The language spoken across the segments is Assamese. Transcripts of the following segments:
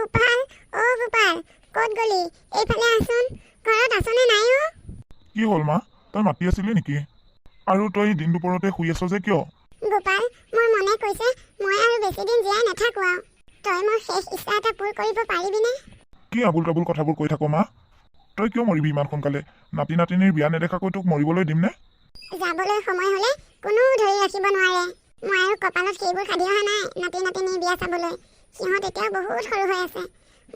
গোপাল, গোপাল, ক'ত গলি? এইফালে আছোন, ঘৰত আছনে নাই? কি হ'ল মা, তই মাতি আছিলি নেকি? আৰু তই দিন দুপৰতে শুই আছ যে কিয়? গোপাল, মোৰ মনে কৈছে মই আৰু বেছি দিন জীয়াই নাথাকো আৰু। তই মোৰ শেষ ইচ্ছা এটা পূৰ কৰিব পাৰিবিনে? কি আবুল তাবুল কথাবোৰ কৈ থাক মা? তই কিয় মৰিবি ইমান সোনকালে? নাতি নাতিনীৰ বিয়া নেদেখাকৈ তোক মৰিবলৈ দিম নে? যাবলৈ সময় হ'লে কোনো ধৰি ৰাখিব নোৱাৰে। মই আৰু কপালত সেইবোৰ সাধি অহা নাই নাতি নাতিনীৰ বিয়া চাবলৈ। সিহঁত এতিয়াও বহুত সৰু হৈ আছে।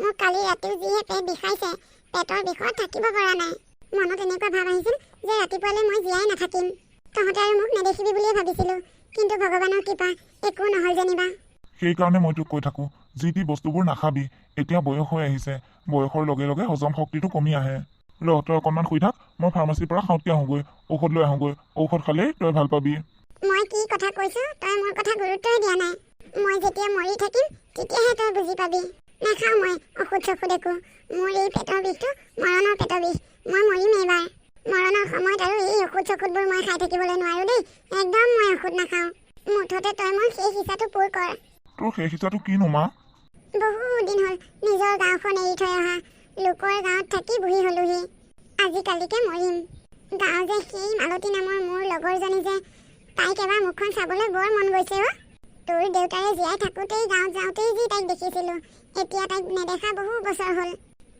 মোক কালি ৰাতিও যিহে পেট বিষাইছে, পেটৰ বিষত থাকিব পৰা নাই। মনত এনেকুৱা ভাৱ আহিছিল যে ৰাতিপুৱালৈ মই জীয়াই নাথাকিম। তহঁতে আৰু মোক নেদেখিবি বুলিয়ে ভাবিছিলোঁ, কিন্তু ভগৱানৰ কৃপা একো নহ'ল যেনিবা। সেইকাৰণে মই তোক কৈ থাকো, যি টি বস্তুবোৰ নাখাবি। এতিয়া বয়স হৈ আহিছে, বয়সৰ লগে লগে হজম শক্তিটো কমি আহে। ৰ তই অকণমান শুই থাক, মই ফাৰ্মাচীৰ পৰা খাওঁতকে আহোঁগৈ, ঔষধ লৈ আহোঁগৈ। ঔষধ খালেই তই ভাল পাবি। মই কি কথা কৈছো তই মোৰ কথা গুৰুত্বই দিয়া নাই। মই যেতিয়া মৰি থাকিম তেতিয়াহে তই বুজি পাবি। নাখাওঁ মই ঔষধ চৌষধ একো। মোৰ এই পেটৰ বিষটো মৰণৰ পেটৰ বিষ। মই মৰিম এইবাৰ। মৰণৰ সময়ত আৰু এই ঔষধ চৌষধবোৰ মই খাই থাকিবলৈ নোৱাৰো দেই। একদম মই ঔষধ নাখাওঁ। মুঠতে তই মোৰ শেষ ইচ্ছাটো পূৰ কৰ। তোৰ শেষ ইচ্ছাটো কিনো মা? বহু দিন হ'ল নিজৰ গাঁওখন এৰি থৈ অহা। লোকৰ গাঁৱত থাকি বুঢ়ী হলোহি। আজিকালিকে মৰিম। গাঁও যে সেই মালতী নামৰ মোৰ লগৰজনী যে, তাইক এবাৰ মুখখন চাবলৈ বৰ মন গৈছে অ'। তোৰ দেউতাৰে জীয়াই থাকোঁতেই গাঁৱত যাওঁতেই যি তাইক দেখিছিলোঁ, এতিয়া তাইক নেদেখা বহু বছৰ হ'ল।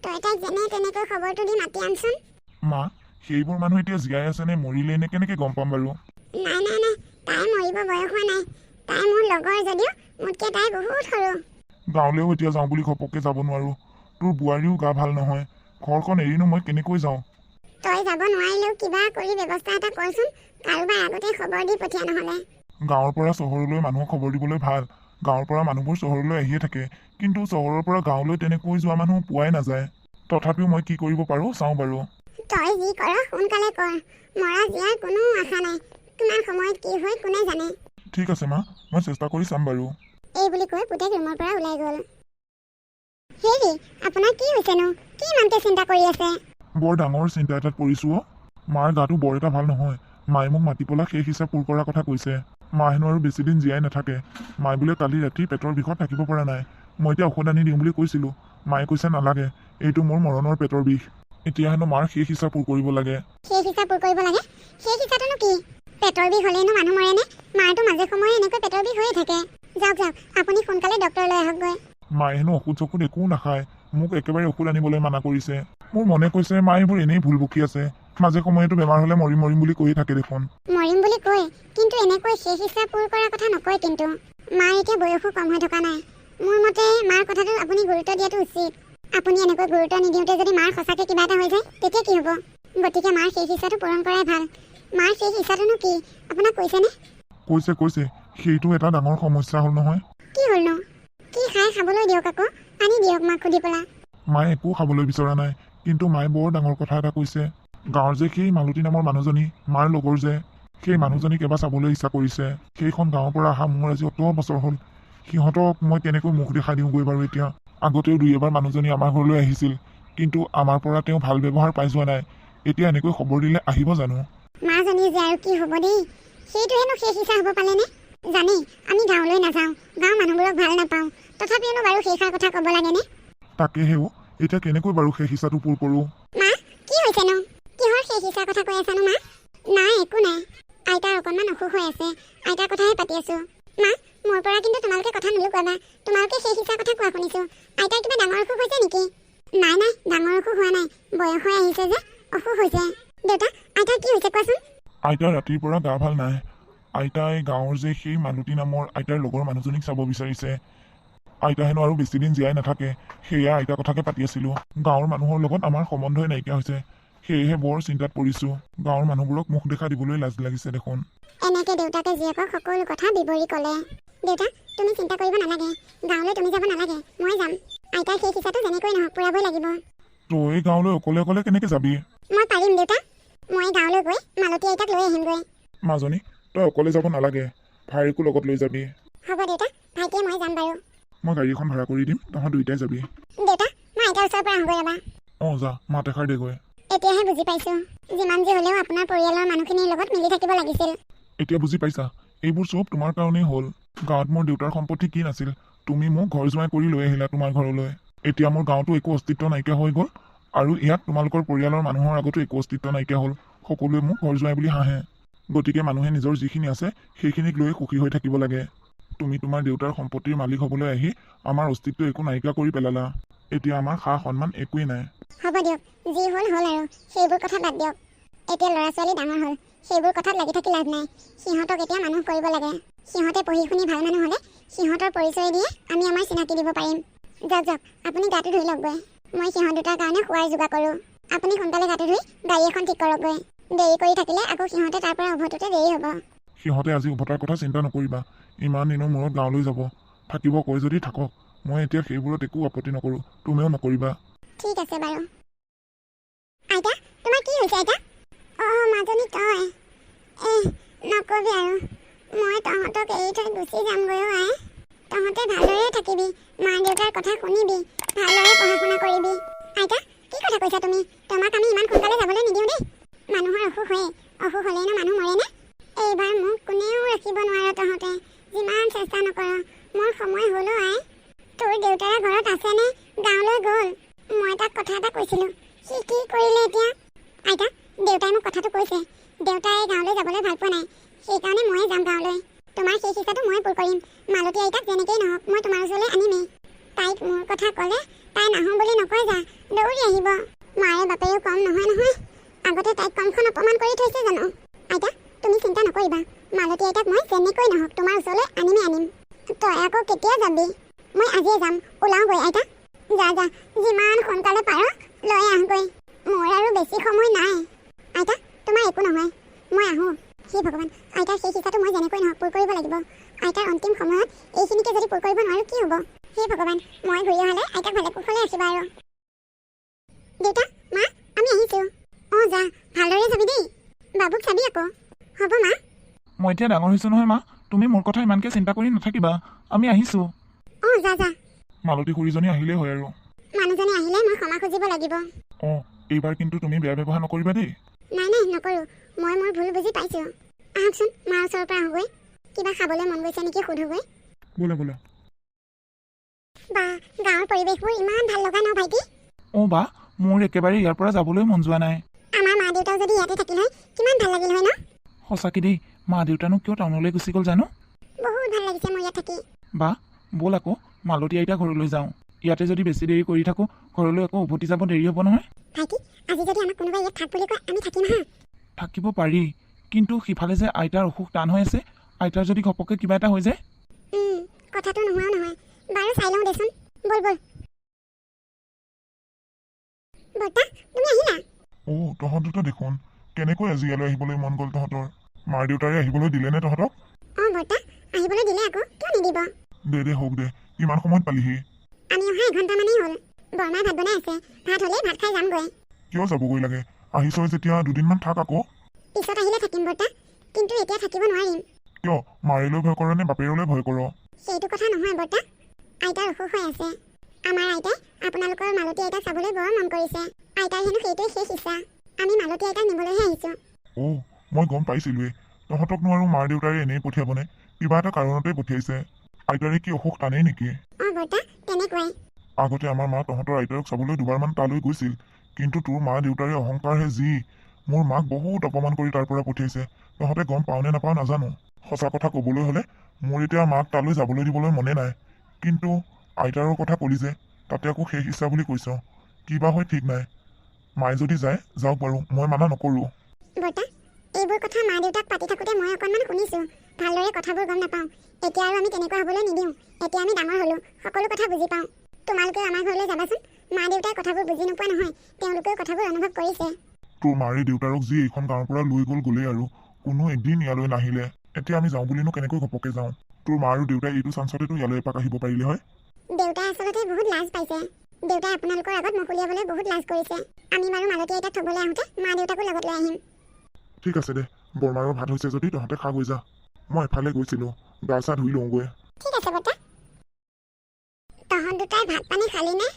তই তাইক যেনে তেনেকৈ খবৰটো দি মাতি আনচোন। মা, সেইবোৰ মানুহ এতিয়া জীয়াই আছে নে মৰিলে নে কেনেকে গম পাম বাৰু? নাই নাই নাই, তাই মৰিব বয়স হোৱা নাই। তাই মোৰ লগৰ যদিও মোতকৈ তাই বহুত সৰু। গাঁৱলৈও এতিয়া যাওঁ বুলি ঘপককৈ যাব নোৱাৰো। তোৰ বোৱাৰীও গা ভাল নহয়। ঘৰখন এৰিনো মই কেনেকৈ যাওঁ? তই যাব নোৱাৰিলেও কিবা কৰি ব্যৱস্থা এটা কৰচোন। কাৰোবাৰ আগতে খবৰ দি পঠিয়া নহ'লে। গাঁৱৰ পৰা চহৰলৈ মানুহক খবৰ দিবলৈ ভাল। গাঁৱৰ পৰা মানুহবোৰ চহৰলৈ আহিয়ে থাকে, কিন্তু চহৰৰ পৰা গাঁৱলৈ তেনেকৈ যোৱা মানুহ পোৱাই নাযায়। তথাপিও মই কি কৰিব পাৰোঁ চাওঁ বাৰু। তই যি কৰ সোনকালে কৰ। মৰা জীয়াৰ কোনো আশা নাই। কিমান সময়ত কি হয় কোনে জানে। ঠিক আছে মা, মই চেষ্টা কৰি চাম বাৰু। এই বুলি কৈ পুতেক ৰুমৰ পৰা ওলাই গ'ল। হেৰি, আপোনাৰ কি হৈছেনো? কি ইমানকে চিন্তা কৰি আছে? বৰ ডাঙৰ চিন্তা এটাত পৰিছোঁ অ'। মাৰ গাটো বৰ এটা ভাল নহয়। মায়ে মোক মাতি পেলাই শেষ ইচ্ছা পূৰ কৰাৰ কথা কৈছে। মা হেনো আৰু বেছি দিন জীয়াই নাথাকে। মায়ে বোলে কালি ৰাতি পেটৰ বিষত থাকিব পৰা নাই। মই এতিয়া ঔষধ আনি দিওঁ বুলি কৈছিলোঁ। মায়ে কৈছে নালাগে, এইটো মোৰ মৰণৰ পেটৰ বিষ। এতিয়া হেনো মাৰ শেষ ইচ্ছা পূৰ কৰিব লাগে। শেষ ইচ্ছা পূৰ কৰিব লাগে? শেষ ইচ্ছাটোনো কি? পেটৰ বিষ হ'লেনো মানুহ মৰেনে? মাৰতো মাজে সময়ে এনেকৈ পেটৰ বিষ হৈয়ে থাকে। যাওক যাওক, আপুনি সোনকালে ডক্টৰলৈ আহকগৈ। মায়ে হেনো ঔষধ চৌষধ একো নাখায়। মোক একেবাৰে ঔষধ আনিবলৈ মানা কৰিছে। মোৰ মনে কৈছে মায়ে এইবোৰ এনেই ভুল বকি আছে। মাজে সময়েতো বেমাৰ হ'লে মৰিম মৰিম বুলি কৈয়ে থাকে দেখোন। মৰিম বুলি কয়, কিন্তু এনেকৈ শেষ ইচ্ছা পূৰ কৰাৰ কথা নকয় কিন্তু। মাৰ এতিয়া বয়সো কম হৈ থকা নাই। মোৰ মতে মাৰ কথাটো আপুনি গুৰুত্ব দিয়াটো উচিত। আপুনি এনেকৈ গুৰুত্ব নিদিওঁতে যদি মাৰ সঁচাকৈ কিবা এটা হৈ যায় তেতিয়া কি হ'ব? গতিকে মাৰ শেষ ইচ্ছাটো পূৰণ কৰাই ভাল। মাৰ শেষ ইচ্ছাটোনো কি আপোনাক কৈছেনে? কৈছে, সেইটো এটা ডাঙৰ সমস্যা হ'ল নহয়। কি হ'লনো? কি খাই খাবলৈ দিয়ক আকৌ। আনি দিয়ক মাক সুধি পেলাই। মায়ে একো খাবলৈ বিচৰা নাই, কিন্তু মায়ে বৰ ডাঙৰ কথা এটা কৈছে। গাঁৱৰ যে সেই মালতী নামৰ মানুহজনী, মাৰ লগৰ যে, সেই মানুহজনীক এবাৰ চাবলৈ ইচ্ছা কৰিছে। সেইখন গাঁৱৰ পৰা অহা মোৰ আজি অত বছৰ হ'ল। সিহঁতক মই কেনেকৈ মুখ দেখাই দিওঁগৈ বাৰু এতিয়া? আগতেও দুই এবাৰ মানুহজনী আমাৰ ঘৰলৈ আহিছিল, কিন্তু আমাৰ পৰা তেওঁ ভাল ব্যৱহাৰ পাই যোৱা নাই। এতিয়া এনেকৈ খবৰ দিলে আহিব জানো? মাজনী যে আৰু কি হ'ব দেই? সেইটোহেনো শেষ ইচ্ছা হ'ব পালেনে? জানেই আমি গাঁৱলৈ নাযাওঁ, গাঁৱৰ মানুহবোৰক ভাল নাপাওঁ। তথাপিওনো বাৰু সেইষাৰ কথা ক'ব লাগেনে? তাকেহেও, এতিয়া কেনেকৈ বাৰু শেষ ইচ্ছাটো পূৰ কৰোঁ? মা, কি হৈছেনো? কিহৰ শেষ ইচ্ছাৰ কথা কৈ আছানো মা? নাই, একো নাই। আইতাৰ অকণমান অসুখ হৈ আছে। আইতাৰ কথাহে পাতি আছোঁ। মা, মোৰ পৰা কিন্তু তোমালোকে কথা নুলুকুৱাবা। তোমালোকে শেষ ইচ্ছাৰ কথা কোৱা শুনিছোঁ। আইতাৰ কিবা ডাঙৰ অসুখ হৈছে নেকি? নাই নাই, ডাঙৰ অসুখ হোৱা নাই। বয়স হৈ আহিছে যে অসুখ হৈছে। দেউতা, আইতাৰ কি হৈছে কোৱাচোন? আইতাৰ ৰাতিৰ পৰা গা ভাল নাই। আইতাই গাঁৱৰ যে সেই মালতী নামৰ আইতাৰ লগৰ মানুহজনীক চাব বিচাৰিছে। আইতা হেনো আৰু বেছি দিন জীয়াই নাথাকে। সেয়া আইতাৰ কথাকে পাতি আছিলোঁ। গাঁৱৰ মানুহৰ লগত আমাৰ সম্বন্ধই নাইকিয়া হৈছে। সেয়েহে বৰ চিন্তাত পৰিছোঁ। গাঁৱৰ মানুহবোৰক মুখ দেখা দিবলৈ লাজ লাগিছে দেখোন। এনেকে দেউতাকে জীয়েকক সকলো কথা বিৱৰি ক'লে। দেউতা, তুমি চিন্তা কৰিব নালাগে। গাঁৱলৈ তুমি যাব নালাগে, মই যাম। আইতাৰ শেষ ইচ্ছাটো যেনেকৈ নহওক পূৰাবই লাগিব। তই গাঁৱলৈ অকলে অকলে কেনেকে যাবি? মই পাৰিম দেউতা। মই গাঁৱলৈ গৈ মালতী আইতাক লৈ আহিমগৈ। মাজনী, তই অকলে যাব নালাগে। ভাইকো লগত লৈ যাবি। হ'ব দেউতা, ভাইটিয়ে মই যাম বাৰু। মই গাড়ী এখন ভাড়া কৰি দিম, তহঁত দুইটাই যাবি। দেউতা, মই আইতাৰ ওচৰৰ পৰা আহোঁগৈ ৰ'বা। যা, মাত এষাৰ দেগৈ। এতিয়াহে বুজি পাইছোঁ, যিমান যি হ'লেও আপোনাৰ পৰিয়ালৰ মানুহখিনিৰ লগত মিলি থাকিব লাগিছিল। এতিয়া বুজি পাইছা? এইবোৰ চব তোমাৰ কাৰণেই হ'ল। গাঁৱত মোৰ দেউতাৰ সম্পত্তি কি নাছিল? তুমি মোক ঘৰ জোৱাই কৰি লৈ আহিলা তোমাৰ ঘৰলৈ। এতিয়া মোৰ গাঁৱতো একো অস্তিত্ব নাইকিয়া হৈ গ'ল আৰু ইয়াত তোমালোকৰ পৰিয়ালৰ মানুহৰ আগতো একো অস্তিত্ব নাইকিয়া হ'ল। সকলোৱে মোক ঘৰ যোৱাই বুলি হাঁহে। গতিকে মানুহে নিজৰ যিখিনি আছে সেইখিনিক লৈ সুখী হৈ থাকিব লাগে। তুমি তোমাৰ দেউতাৰ সম্পত্তিৰ মালিক হ'বলৈ আহি আমাৰ অস্তিত্ব একো নাইকিয়া কৰি পেলালা। এতিয়া আমাৰ সা সন্মান একোৱেই নাই। হ'ব দিয়ক, যি হ'ল হ'ল আৰু সেইবোৰ কথা বাদ দিয়ক। এতিয়া ল'ৰা ছোৱালী ডাঙৰ হ'ল, সেইবোৰ কথাত লাগি থাকি লাভ নাই। সিহঁতক এতিয়া মানুহ কৰিব লাগে। সিহঁতে পঢ়ি শুনি ভাল মানুহ হ'লে সিহঁতৰ পৰিচয় দিয়ে আমি আমাৰ চিনাকি দিব পাৰিম। যাওক যাওক, আপুনি গাটো ধুই লওকগৈ। মই সিহঁত দুটাৰ কাৰণে খোৱাৰ যোগাৰ কৰোঁ। আপুনি সোনকালে গাটো ধুই গাড়ী এখন ঠিক কৰকগৈ। দেৰি কৰি থাকিলে আকৌ সিহঁতে তাৰ পৰা উভতোতে দেৰি হ'ব। সিহঁতে আজি উভতাৰ কথা চিন্তা নকৰিবা। ইমান দিনৰ মূৰত গাঁৱলৈ যাব, থাকিব কয় যদি থাকক। মই এতিয়া সেইবোৰত একো আপত্তি নকৰোঁ, তুমিও নকৰিবা। ঠিক আছে বাৰু। আইতা, তোমাৰ কি হৈছে আইতা? মাজনী তই নকবি আৰু। মই তহঁতক এৰি থৈ গুচি যামগৈ আই। তহঁতে ভালদৰে থাকিবি, মা দেউতাৰ কথা শুনিবি, ভালদৰে পঢ়া শুনা কৰিবি। আইতা, কি কথা কৈছা তুমি? তোমাক আমি ইমান সোনকালে যাবলৈ নিদিওঁ দেই। মানুহৰ অসুখ হয়েই, অসুখ হ'লেইনো মানুহ মৰেনে? এইবাৰ মোক কোনেও ৰাখিব নোৱাৰে। তহঁতে যিমান চেষ্টা নকৰ, মোৰ সময় হ'ল আই। তোৰ দেউতাৰ ঘৰত আছেনে? গাঁৱলৈ গ'ল। মই তাক কথা এটা কৈছিলোঁ, সি কি কৰিলে এতিয়া? আইতা, দেউতাই মোক কথাটো কৈছে। দেউতাই গাঁৱলৈ যাবলৈ ভাল পোৱা নাই, সেইকাৰণে ময়ে যাম গাঁৱলৈ। তোমাৰ সেই শিক্ষাটো মই পূৰ কৰিম। মালতী আইতাক যেনেকেই নহওক মই তোমাৰ ওচৰলৈ আনিমেই। তাইক মোৰ কথা ক'লে তাই নাহোঁ বুলি নকয় যা, দৌৰি আহিব। মাৰে বাপেৰেও কম নহয় নহয়। আগতে তাইক কমখন অপমান কৰি থৈছে জানো? আইতা, তুমি চিন্তা নকৰিবা। মালতী আইতাক মই যেনেকৈ নহওক তোমাৰ ওচৰলৈ আনিম। তই আকৌ কেতিয়া যাবি? মই আজিয়ে যাম, ওলাওগৈ আইতা। যা যা, যিমান সোনকালে পাৰ লৈ আহগৈ। মোৰ আৰু বেছি সময় নাই। আইতা, তোমাৰ একো নহয়, মই আহোঁ। হে ভগৱান, আইতাৰ সেই শিক্ষাটো মই যেনেকৈ নহওক পূৰ কৰিব লাগিব। আইতাৰ অন্তিম সময়ত এইখিনিকে যদি পূৰ কৰিব নোৱাৰোঁ কি হ'ব? হে ভগৱান, মই ঘূৰি অহালৈ আইতাক ভালে কুশলে ৰাখিবা আৰু। দেউতা, মা, আমি আহিছোঁ। যা, ভালদৰে যাবি দেই। বাবুক চাবি আকৌ। হ'ব মা। মই এতিয়া ডাঙৰ হৈছোঁ নহয় মা, তুমি মোৰ কথা ইমানকৈ চিন্তা কৰি নাথাকিবা। আমি আহিছোঁ। যা যা। মালতী খুৰীজনী আহিলেই হয় আৰু। মানুহজনী আহিলে মই ক্ষমা খুজিব লাগিব। এইবাৰ কিন্তু তুমি বেয়া ব্যৱহাৰ নকৰিবা দেই। নাই নাই, নকৰোঁ। মই মোৰ ভুল বুজি পাইছোঁ। আহকচোন, মাৰ ওচৰৰ পৰা আহোঁগৈ। কিবা খাবলৈ মন গৈছে নেকি সোধোগৈ। বোলে বোলে। বা, গাঁৱৰ পৰিৱেশবোৰ ইমান ভাল লগা ন ভাইটি? বা, মোৰ একেবাৰে ইয়াৰ পৰা যাবলৈ মন যোৱা নাই। আমাৰ মা দেউতাও যদি ইয়াতে থাকিল হয় কিমান ভাল লাগিল হয় ন? সঁচাকৈ দেই, মা দেউতানো কিয় টাউনলৈ গুচি গ'ল জানো? বহুত ভাল লাগিছে মোৰ ইয়াত থাকি। বা, ব'ল আকৌ মালতী আইতা ঘৰলৈ যাওঁ। ইয়াতে যদি বেছি দেৰি কৰি থাকোঁ ঘৰলৈ আকৌ উভতি যাব দেৰি হ'ব নহয়। ভাইটি, আজি যদি আমাক কোনোবাই ইয়াত থাক বুলি কয় আমি থাকিম হা। থাকিব পাৰি, কিন্তু সিফালে যে আইতাৰ অসুখ টান হৈ আছে, আইতাৰ যদি ঘপককৈ কিবা এটা হৈ যায়। কথাটো নোহোৱাও নহয়। বাৰু চাই লওঁ দেচোন। ব'ল ব'ল। বৰ্তা, তুমি আহিলা? তহঁত দুটা দেখোন। কেনেকৈ আজি ইয়ালৈ আহিবলৈ মন গ'ল তহঁতৰ? মাৰ দেউতাৰে আহিবলৈ দিলেনে তহঁতক? বৰ্তা, আহিবলৈ দিলে আকৌ, কিয় নিদিব? দে হওক দে। কিমান সময়ত পালিহি? আমি অহা এঘণ্টামানেই হ'ল। বৰমাই ভাত বনাই আছে, ভাত হ'লেই ভাত খাই যামগৈ। কিয় যাবগৈ লাগে? আহিছই যেতিয়া দুদিনমান থাক আকৌ। পিছত আহিলে থাকিম বৰ্তা, কিন্তু এতিয়া থাকিব নোৱাৰিম। কিয়? মাৰিলৈ ভয় কৰ নে বাপেৰলৈ ভয় কৰ? সেইটো কথা নহয় বৰ্তা, আইতাৰ অসুখ হৈ আছে। আমাৰ আইতাই আপোনালোকৰ মালতী আইতাক চাবলৈ বৰ মন কৰিছে। আইতাৰ হেনো সেইটোৱে শেষ ইচ্ছা। আমি মালতী আইতাক নিবলৈহে আহিছোঁ। মই গম পাইছিলোঁৱেই। তহঁতকনো আৰু মাৰ দেউতাৰে এনেই পঠিয়াবনে? কিবা এটা কাৰণতেই পঠিয়াইছে। আইতাৰে কি অসুখ টানেই নেকি? বৰ্তা, তেনেকুৱাই। আগতে আমাৰ মা তহঁতৰ আইতাৰক চাবলৈ দুবাৰমান তালৈ গৈছিল, কিন্তু তোৰ মা দেউতাৰে অহংকাৰহে যি। মোৰ মাক বহুত অপমান কৰি তাৰ পৰা পঠিয়াইছে। তহঁতে গম পাও নে নাপাও নাজানো। সঁচা কথা ক'বলৈ হ'লে মোৰ এতিয়া মাক তালৈ যাবলৈ দিবলৈ মনে নাই। কিন্তু আইতাৰৰ কথা ক'লি যে, তাতে আকৌ শেষ ইচ্ছা বুলি কৈছ। কিবা হয় ঠিক নাই। মায়ে যদি যায় যাওক বাৰু, মই মানা নকৰোঁ। বৰ্তা, এইবোৰ কথা মা দেউতাক পাতি থাকোঁতে মই অকণমান শুনিছোঁ। ভালদৰে কথাবোৰ গম নাপাওঁ। এতিয়া আৰু আমি তেনেকুৱা হ'বলৈ নিদিওঁ। এতিয়া আমি ডাঙৰ হ'লোঁ, সকলো কথা বুজি পাওঁ। তোমালোকেও আমাৰ ঘৰলৈ যাবাচোন। মা দেউতাই কথাবোৰ বুজি নোপোৱা নহয়, তেওঁলোকেও কথাবোৰ অনুভৱ কৰিছে। তোৰ মাৰে দেউতাৰক যি এইখন গাঁৱৰ পৰা লৈ গ'লেই আৰু, কোনো এদিন ইয়ালৈ নাহিলে। এতিয়া আমি যাওঁ বুলিনো কেনেকৈ ঘপকে যাওঁ? তোৰ মা আৰু দেউতাই এইটো চান্সতেতো ইয়ালৈ এপাক আহিব পাৰিলে হয়। দেউতাই আচলতে বহুত লাজ পাইছে। দেউতাই আপোনালোকৰ আগত মুখ উলিয়াবলৈ বহুত লাজ কৰিছে। আমি বাৰু মালতী আইতাক থ'বলৈ আহোঁতে মা দেউতাকো লগত লৈ আহিম। ঠিক আছে দে, বৰমাৰো ভাত হৈছে যদি তহঁতে খা গৈ যা। মই এফালে গৈছিলোঁ, গা চা ধুই লওঁগৈ। ঠিক আছে বৰ্তা। তহঁত দুটাই ভাত পানী খালি নে?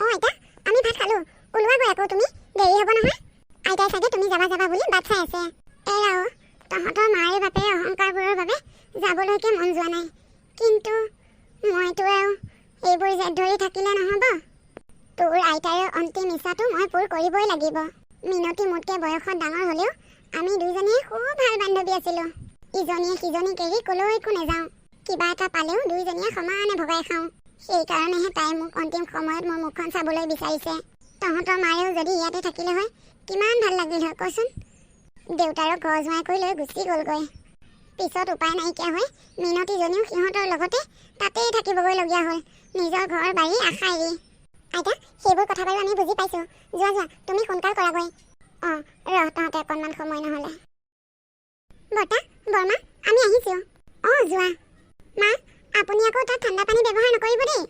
আইতা, আমি ভাত খালোঁ। ওলোৱাগৈ আকৌ তুমি, দেৰি হ'ব নহয়। আইতাই চাগে তুমি যাবা বুলি বাট চাই আছে। তহঁতৰ মাৰে বাপেৰে অহংকাৰবোৰৰ বাবে যাবলৈকে মন যোৱা নাই। কিন্তু মইতো আৰু এইবোৰ জেদ ধৰি থাকিলে নহ'ব। তোৰ আইতাৰ অন্তিম ইচ্ছাটো মই পূৰ কৰিবই লাগিব। মিনতি মোতকৈ বয়সত ডাঙৰ হ'লেও আমি দুজনীয়ে খুব ভাল বান্ধৱী আছিলোঁ। ইজনীয়ে সিজনীক এৰি কলৈকো নাযাওঁ। কিবা এটা পালেও দুইজনীয়ে সমানে ভগাই খাওঁ। সেইকাৰণেহে তাই মোক অন্তিম সময়ত মোৰ মুখখন চাবলৈ বিচাৰিছে। তহঁতৰ মায়েও যদি ইয়াতে থাকিলে হয় কিমান ভাল লাগিল হয় কচোন। দেউতাৰক ঘৰ জোৱাই কৰি লৈ গুচি গ'লগৈ। পিছত উপায় নাইকিয়া হৈ মিনতিজনীও সিহঁতৰ লগতে তাতেই থাকিবগৈলগীয়া হ'ল, নিজৰ ঘৰ বাৰী আশা এৰি। আইতা, সেইবোৰ কথা বাৰু আমি বুজি পাইছোঁ। যোৱা যোৱা, তুমি সোনকাল কৰাগৈ। অঁ, ৰহ তহঁতে অকণমান সময় নহ'লে। বৰ্তা, বৰমা, আমি আহিছোঁ। অঁ, যোৱা। মা, আপুনি আকৌ তাত ঠাণ্ডা পানী ব্যৱহাৰ নকৰিব দেই।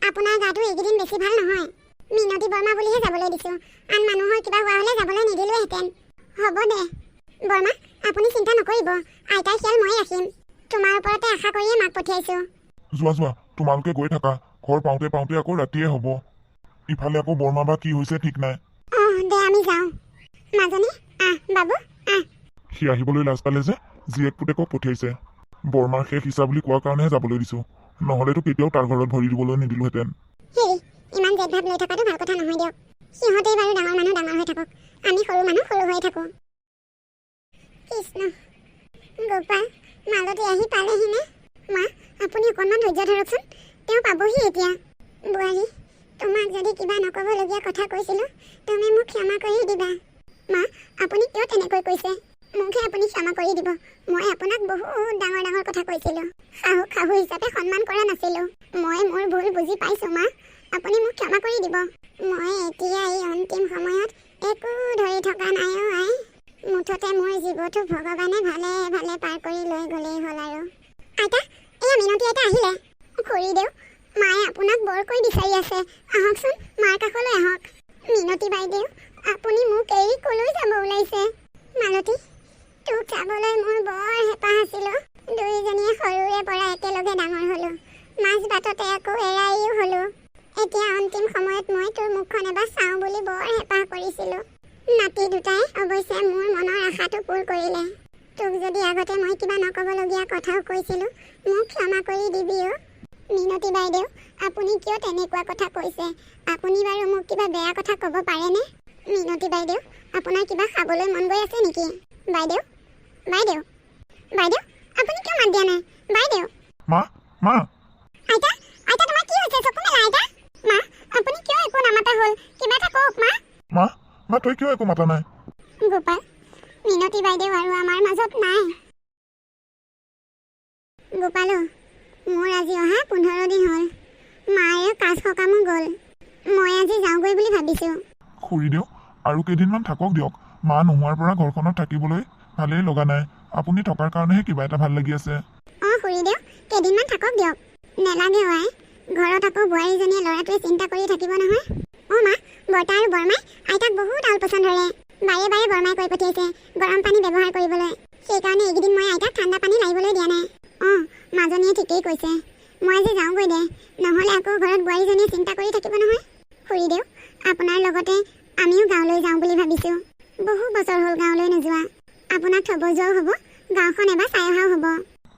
আপোনাৰ গাটো এইকেইদিন বেছি ভাল নহয়। মিনতি বৰমা বুলিহে যাবলৈ দিছোঁ। আন মানুহৰ কিবা হোৱা হ'লে যাবলৈ নিদিলোহেঁতেন। হ'ব দে বৰমা, আপুনি চিন্তা নকৰিব। আইতাৰ খেয়াল মই ৰাখিম। তোমাৰ ওপৰতে আশা কৰিয়ে মাক পঠিয়াইছোঁ। যোৱা যোৱা, তোমালোকে গৈ থাকা। ঘৰ পাওঁতে পাওঁতে আকৌ ৰাতিয়ে হ'ব। ইফালে আকৌ বৰমা বা কি হৈছে ঠিক নাই। অঁ, দে আমি যাওঁ। মাজনী, আহ বাবু, আহ। সি আহিবলৈ লাজ পালে যে জীয়েক পুতেকক পঠিয়াইছে। বৰমাৰ শেষ ইচ্ছা বুলি কোৱাৰ কাৰণেহে যাবলৈ দিছোঁ, নহ'লেতো কেতিয়াও তাৰ ঘৰত ভৰি দিবলৈ নিদিলোহেঁতেন। হেৰি, ইমান জেদ ভাৱ লৈ থকাটো ভাল কথা নহয় দিয়ক। সিহঁতেই বাৰু ডাঙৰ মানুহ ডাঙৰ হৈ থাকক, আমি সৰু মানুহ সৰু হৈ থাকোঁ। কৃষ্ণ, গোপাল, মালতী আহি পালেহিনে? মা, আপুনি অকণমান ধৈৰ্য ধৰকচোন, তেওঁ পাবহি এতিয়া। বোৱাৰী, তোমাক যদি কিবা নক'বলগীয়া কথা কৈছিলোঁ তুমি মোক ক্ষমা কৰি দিবা। মা, আপুনি কিয় তেনেকৈ কৈছে? মোকহে আপুনি ক্ষমা কৰি দিব। মই আপোনাক বহুত ডাঙৰ ডাঙৰ কথা কৈছিলোঁ, শাহু হিচাপে সন্মান কৰা নাছিলোঁ। মই মোৰ ভুল বুজি পাইছোঁ মা, আপুনি মোক ক্ষমা কৰি দিব। মই এতিয়া এই অন্তিম সময়ত একো ধৰি থকা নাই অ' আই। মুঠতে মোৰ জীৱটো ভগৱানে ভালে ভালে পাৰ কৰি লৈ গ'লেই হ'ল আৰু। আইতা, এয়া মিনতি আইতা আহিলে। খুৰীদেউ, মায়ে আপোনাক বৰকৈ বিচাৰি আছে। আহকচোন, মাৰ কাষলৈ আহক। মিনতি বাইদেউ, আপুনি মোক এৰি কলৈ যাব ওলাইছে? মালতী, তোক চাবলৈ মোৰ বৰ হেঁপাহ আছিল। দুয়োজনীয়ে সৰুৰে পৰা একেলগে ডাঙৰ হ'লোঁ, মাজ বাটতে আকৌ এৰাইও হ'লোঁ। এতিয়া অন্তিম সময়ত মই তোৰ মুখখন এবাৰ চাওঁ বুলি বৰ হেঁপাহ কৰিছিলোঁ। নাতি দুটাই অৱশ্যে মোৰ মনৰ আশাটো পূৰ কৰিলে। তোক যদি আগতে মই কিবা নক'বলগীয়া কথাও কৈছিলোঁ, মোক ক্ষমা কৰি দিবি অ'। মিনতি বাইদেউ, আপুনি কিয় তেনেকুৱা কথা কৈছে? আপুনি বাৰু মোক কিবা বেয়া কথা ক'ব পাৰেনে? মিনতি বাইদেউ, আপোনাৰ কিবা খাবলৈ মন গৈ আছে নেকি? বাইদেউ, বাইদেউ, বাইদেউ, আপুনি কিয় মাত দিয়া নাই? বাইদেউ, মা, মা। আইতা, আইতা, তোমাৰ কি হৈছে? চকু মেলা আইতা। মা, আপুনি কিয় একো নামাতা হ'ল? কিবা এটা কওক মা। মা, মা, তই কিয় একো মাতা নাই? গোপাল, মিনতি বাইদেউ আৰু আমাৰ মাজত নাই। গোপালো, মোৰ আজি অহা 15 দিন হ'ল। মায়েও কাজ সকামো গ'ল। মই আজি যাওঁগৈ বুলি ভাবিছোঁ। খুৰীদেউ, আৰু কেইদিনমান থাকক দিয়ক। মা নোহোৱাৰ পৰা ঘৰখনত থাকিবলৈ ভালেই লগা নাই। আপুনি থকাৰ কাৰণেহে কিবা এটা ভাল লাগি আছে। অঁ খুৰীদেউ, কেইদিনমান থাকক দিয়ক। নেলাগে আই, ঘৰত আকৌ বোৱাৰীজনীয়ে ল'ৰাটোৱে চিন্তা কৰি থাকিব নহয়। অঁ মা, বৰ্তা আৰু বৰমাই আইতাক বহুত আলপৈচান ধৰে। বাৰে বাৰে বৰমাই কৈ পঠিয়াইছে গৰম পানী ব্যৱহাৰ কৰিবলৈ। সেইকাৰণে এইকেইদিন মই আইতাক ঠাণ্ডা পানী লাৰিবলৈ দিয়া নাই। অঁ, মাজনীয়ে ঠিকেই কৈছে। মই আজি যাওঁগৈ দে, নহ'লে আকৌ ঘৰত বোৱাৰীজনীয়ে চিন্তা কৰি থাকিব নহয়। খুৰীদেউ, আপোনাৰ লগতে আমিও গাঁৱলৈ যাওঁ বুলি ভাবিছোঁ। বহু বছৰ হ'ল গাঁৱলৈ নোযোৱা। আপোনাক থ'ব যোৱাও হ'ব, গাঁওখন এবাৰ চাই অহাও হ'ব।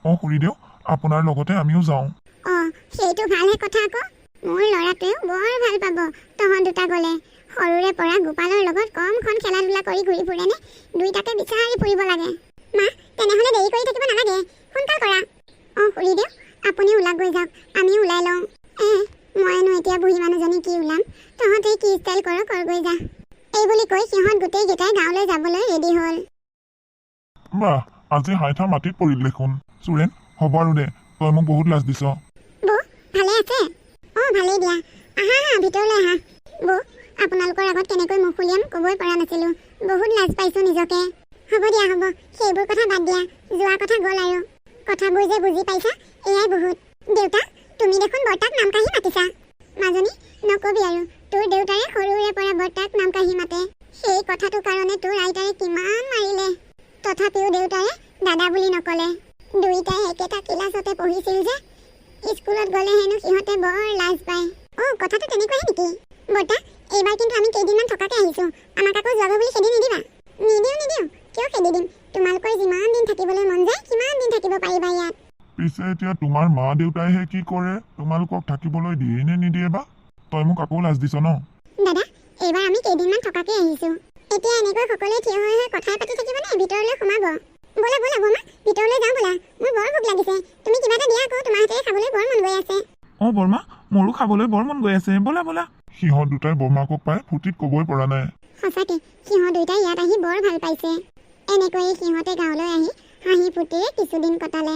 অঁ খুৰীদেউ, আপোনাৰ লগতে আমিও যাওঁ। অঁ, সেইটো ভালহে কথা আকৌ। মোৰ ল'ৰাটোৱেও বৰ ভাল পাব তহঁত দুটা গ'লে। সৰুৰে পৰা গোপালৰ লগত কমখন খেলা ধূলা কৰি ঘূৰি ফুৰেনে, দুইটাকে বিচাৰি ফুৰিব লাগে। মা, তেনেহ'লে দেৰি কৰি থাকিব নালাগে, সোনকাল কৰা। অঁ খুৰীদেউ, আপুনি ওলাই গৈ যাওক, আমিও ওলাই লওঁ। মইনো এতিয়া বুঢ়ী মানুহজনী কি ওলাম, তহঁতে কি ষ্টাইল কৰ কৰগৈ যা। এই বুলি কৈ সিহঁত গোটেইকেইটাই গাঁৱলৈ যাবলৈ ৰেডি হ'ল। বাহ, আজি হাইঠা মাটিত পৰিল দেখোন। চুৰেণ, হ'ব আৰু দে, তই মোক বহুত লাজ দিছ। বৌ, ভালে আছে? অঁ ভালেই দিয়া। আহা আহা, ভিতৰলৈ আহা। বৌ, আপোনালোকৰ আগত কেনেকৈ মুখ উলিয়াম ক'বই পৰা নাছিলোঁ। বহুত লাজ পাইছোঁ নিজকে। হ'ব দিয়া হ'ব, সেইবোৰ কথা বাদ দিয়া। যোৱা কথা গ'ল আৰু। কথাবোৰ যে বুজি পাইছা, এয়াই বহুত। দেউতা, তুমি দেখোন বৰ্তাক নাম কাঢ়ি মাতিছা। মাজনী, নকবি আৰু, তোৰ দেউতাৰে সৰুৰে পৰা বৰ্তাক নাম কাঢ়ি মাতে। সেই কথাটোৰ কাৰণে তোৰ আইতাৰে কিমান মাৰিলে। তথাপিও দেউতাৰে দাদা বুলি নক'লে। দুইটাই একেটা ক্লাছতে পঢ়িছিল যে, স্কুলত গ'লে হেনো সিহঁতে বৰ লাজ পায়। অঁ, কথাটো তেনেকুৱাহে নেকি? বৰ্তা, এইবাৰ কিন্তু আমি কেইদিনমান থকাকৈ আহিছোঁ। আমাক আকৌ যাব বুলি খেদি নিদিবা। নিদিওঁ, কিয় খেদি দিম? তোমালোকৰ যিমান দিন থাকিবলৈ মন যায় সিমান দিন থাকিব পাৰিবা ইয়াত। পিছে এতিয়া তোমাৰ মা দেউতাইহে কি কৰে? তোমালোকক থাকিবলৈ দিয়ে নে নিদিয়ে বা? তই মোক আকৌ লাজ দিছ ন? এইবাৰ আমি কেইদিনমান থকাকে আহিছো। এতিয়া এনেকৈ সকলোৱে থিয় হৈ হৈ কথাই পাতি থাকিবনে ভিতৰলৈ সোমাব? ব'লা ব'লা বমা, ভিতৰলৈ যাওঁ ব'লা। মোৰ বৰ ভোক লাগিছে। তুমি কিবা এটা দিয়া আকৌ, তোমাৰ হাতেৰে খাবলৈ বৰ মন গৈ আছে। বৰমা, মোৰো খাবলৈ বৰ মন গৈ আছে, ব'লা ব'লা। সিহঁত দুটাই বৰমাকক পাই ফূৰ্তিত ক'বই পৰা নাই। সঁচাকে সিহঁত দুয়োটাই ইয়াত আহি বৰ ভাল পাইছে। এনেকৈয়ে সিহঁতে গাঁৱলৈ আহি হাঁহি ফূৰ্তিৰে কিছুদিন কটালে।